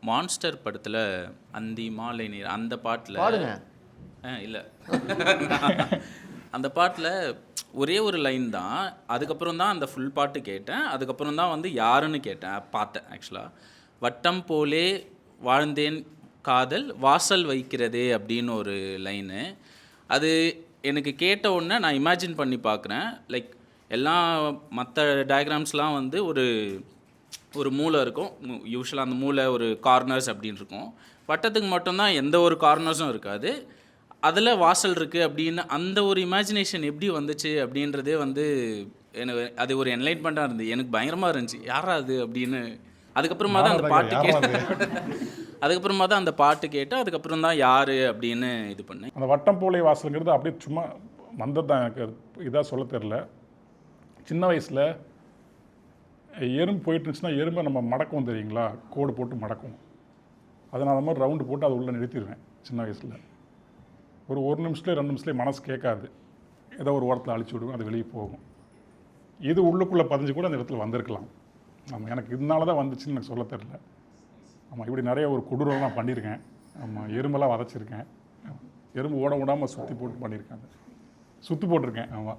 Monster படத்தில் அந்தி மாலை நீர் அந்த பாட்டில் பாடுங்க. இல்லை அந்த பாட்டில் ஒரே ஒரு லைன் தான். அதுக்கப்புறம் தான் அந்த ஃபுல் பாட்டு கேட்டேன். அதுக்கப்புறம் தான் வந்து யாருன்னு கேட்டேன், பார்த்தேன் ஆக்சுவலாக. வட்டம் போலே வாழ்ந்தேன் காதல் வாசல் வைக்கிறதே அப்படின்னு ஒரு லைனு. அது எனக்கு கேட்ட உடனே நான் இமேஜின் பண்ணி பார்க்குறேன். லைக் எல்லாம் மற்ற டயக்ராம்ஸ்லாம் வந்து ஒரு மூளை இருக்கும். யூஸ்வலாக அந்த மூளை ஒரு கார்னர்ஸ் அப்படின்னு இருக்கும். வட்டத்துக்கு மட்டும்தான் எந்த ஒரு கார்னர்ஸும் இருக்காது. அதில் வாசல் இருக்குது அப்படின்னு அந்த ஒரு இமேஜினேஷன் எப்படி வந்துச்சு அப்படின்றதே வந்து எனக்கு அது ஒரு என்லைட்மெண்ட்டாக இருந்தது. எனக்கு பயங்கரமாக இருந்துச்சு, யாரா அது அப்படின்னு. அதுக்கப்புறமா தான் அந்த பாட்டு அதுக்கப்புறமா தான் அந்த பாட்டு கேட்டு அதுக்கப்புறம் தான் யார் அப்படின்னு இது பண்ணேன். அந்த வட்டம் போலே வாசலுங்கிறது அப்படியே சும்மா வந்தது தான். எனக்கு இதாக சொல்ல தெரில. சின்ன வயசில் எறும்பு போயிட்டு இருந்துச்சுன்னா எறும்பை நம்ம மடக்கும் தெரியுங்களா, கோடு போட்டு மடக்கும். அதை நான் அந்த மாதிரி ரவுண்டு போட்டு அதை உள்ளே நிறுத்திடுவேன் சின்ன வயசில். ஒரு நிமிஷத்துலேயே 2 நிமிஷத்துலேயே மனசு கேட்காது, ஏதோ ஒரு ஓரத்தில் அழிச்சு விடுவேன், அது வெளியே போகும். இது உள்ளுக்குள்ளே பதிஞ்சு கூட அந்த இடத்துல வந்திருக்கலாம். ஆமாம், எனக்கு இதனால தான் வந்துச்சுன்னு எனக்கு சொல்ல தெரில. ஆமாம், இப்படி நிறைய ஒரு கொடூரம் நான் பண்ணியிருக்கேன். ஆமாம், எறும்பெல்லாம் வதச்சிருக்கேன். எறும்பு ஓட விடாமல் சுற்றி போட்டு பண்ணியிருக்கேன், சுற்றி போட்டிருக்கேன். ஆமாம்.